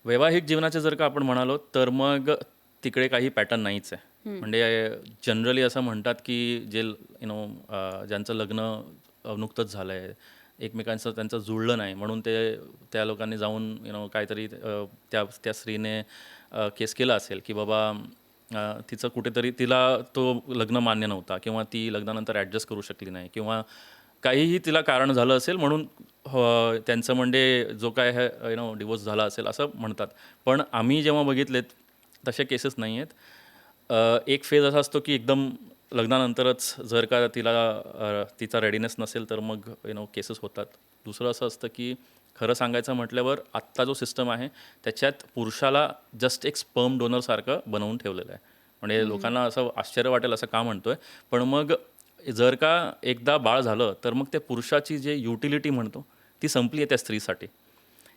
वैवाहिक जीवनाचे जर का आपण म्हणालो तर मग तिकडे काही पॅटर्न नाहीच आहे. म्हणजे जनरली असं म्हणतात की जे ज्यांचं लग्न नुकतंच झालं आहे, एकमेकांचं त्यांचं जुळलं नाही म्हणून त्या लोकांनी जाऊन काहीतरी त्या त्या स्त्रीने केस केला असेल की बाबा तिचं कुठेतरी तिला तो लग्न मान्य नव्हता किंवा ती लग्नानंतर ॲडजस्ट करू शकली नाही किंवा काहीही तिला कारण झालं असेल म्हणून त्यांचं म्हणजे जो काय आहे डिवोर्स झाला असेल असं म्हणतात. पण आम्ही जेव्हा बघितलेत तसे केसेस नाही आहेत. एक फेज असा असतो की एकदम लग्नानंतरच जर का तिचा रेडीनेस नसेल तर मग केसेस होतात. दुसरं असं असतं की खरं सांगायचं म्हटल्यावर आत्ता जो सिस्टम आहे त्याच्यात पुरुषाला जस्ट एक स्पर्म डोनरसारखं बनवून ठेवलेलं आहे. म्हणजे लोकांना असं आश्चर्य वाटेल असं का म्हणतोय, पण मग जर का एकदा बाळ झालं तर मग त्या पुरुषाची जे युटिलिटी म्हणतो ती संपली आहे त्या स्त्रीसाठी.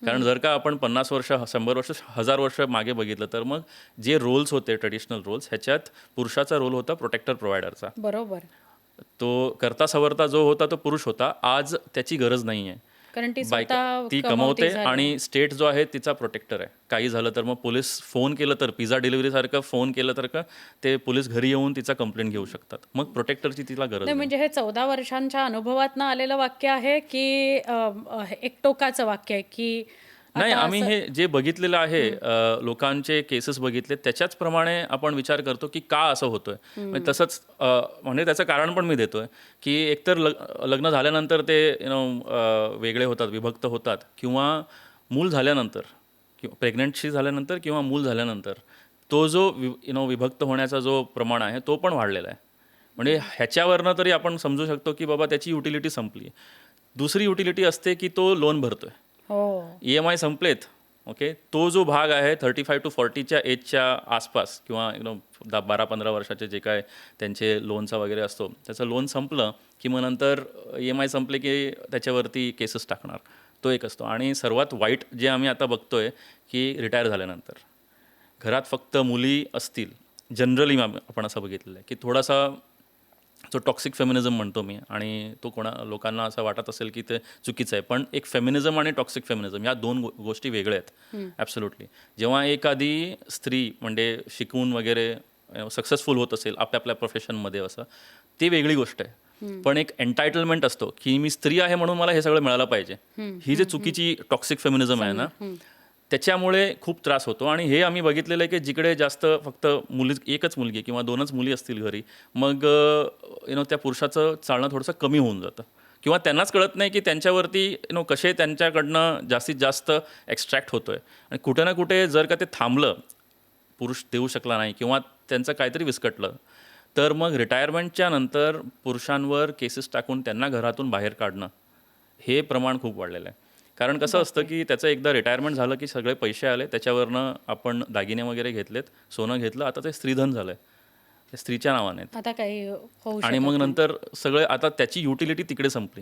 कारण जर का आपण 50 वर्ष 100 वर्ष 1000 वर्ष मागे बघितलं तर मग जे रोल्स होते ट्रेडिशनल रोल्स ह्याच्यात पुरुषाचा रोल होता प्रोटेक्टर प्रोव्हायडरचा. बरोबर. तो करता सवरता जो होता तो पुरुष होता. आज त्याची गरज नाही आहे. कारण ती बायका स्वतः ती कमवती कमवते झाली. आणि स्टेट जो आहे तिचा प्रोटेक्टर आहे. काही झालं तर मग पोलीस फोन केलं तर पिझ्झा डिलिव्हरीसारखं फोन केलं तर का ते पोलीस घरी येऊन तिचा कंप्लेंट घेऊ शकतात. मग प्रोटेक्टरची तिला गरज नाही नाही. म्हणजे हे 14 वर्षांच्या अनुभवातनं आलेलं वाक्य आहे की एकटोकाचं वाक्य आहे की नाही, आता आम्ही असं. हे जे बघितलेलं आहे लोकांचे केसेस बघितले त्याच्याच प्रमाणे आपण विचार करतो की का असं होतंय. म्हणजे तसंच म्हणजे त्याचं कारण पण मी देतोय की एकतर लग्न झाल्यानंतर ते वेगळे होतात, विभक्त होतात किंवा मूल झाल्यानंतर किंवा प्रेग्नन्सी झाल्यानंतर किंवा मूल झाल्यानंतर तो जो विभक्त होण्याचा जो प्रमाण आहे तो पण वाढलेला आहे. म्हणजे ह्याच्यावरनं तरी आपण समजू शकतो की बाबा त्याची युटिलिटी संपली. दुसरी युटिलिटी असते की तो लोन भरतोय. हो. EMI संपलेत. ओके. तो जो भाग आहे 35 to 40च्या एजच्या आसपास किंवा 12-15 वर्षाचे जे काय त्यांचे लोनचा वगैरे असतो त्याचं लोन संपलं की मग नंतर EMI संपले की त्याच्यावरती केसेस टाकणार. तो एक असतो आणि सर्वात वाईट जे आम्ही आता बघतोय की रिटायर झाल्यानंतर घरात फक्त मुली असतील. जनरली आपण असं बघितलेलं आहे की थोडासा जो टॉक्सिक फेमिनिझम म्हणतो मी आणि तो लोकांना असं वाटत असेल की ते चुकीचं आहे. पण एक फेमिनिझम आणि टॉक्सिक फेमिनिझम या दोन गोष्टी वेगळ्या आहेत. ॲब्सोल्युटली. जेव्हा एखादी स्त्री म्हणजे शिकून वगैरे सक्सेसफुल होत असेल आपल्या प्रोफेशनमध्ये असं, ती वेगळी गोष्ट आहे. पण एक एन्टायटलमेंट असतो की मी स्त्री आहे म्हणून मला हे सगळं मिळालं पाहिजे. ही जी चुकीची टॉक्सिक फेमिनिझम आहे ना, त्याच्यामुळे खूप त्रास होतो आणि हे आम्ही बघितलेलं आहे की जिकडे जास्त फक्त एकच मुलगी किंवा 2च मुली असतील घरी, मग त्या पुरुषाचं चालणं थोडंसं कमी होऊन जातं किंवा त्यांनाच कळत नाही की त्यांच्यावरती कसे त्यांच्याकडनं जास्तीत जास्त एक्स्ट्रॅक्ट होतोय आणि कुठे ना कुठे जर का ते थांबलं, पुरुष देऊ शकला नाही किंवा त्यांचं काहीतरी विस्कटलं, तर मग रिटायरमेंटच्या नंतर पुरुषांवर केसेस टाकून त्यांना घरातून बाहेर काढणं, हे प्रमाण खूप वाढलेलं आहे. कारण कसं असतं बापरे. की त्याचं एकदा रिटायरमेंट झालं की सगळे पैसे आले, त्याच्यावरनं आपण दागिने वगैरे घेतलेत, सोनं घेतलं, आता ते स्त्रीधन झालं आहे. ते स्त्रीच्या नावाने आहेत. आता काही होऊ आणि मग शकत नाही. नंतर सगळे आता त्याची युटिलिटी तिकडे संपली.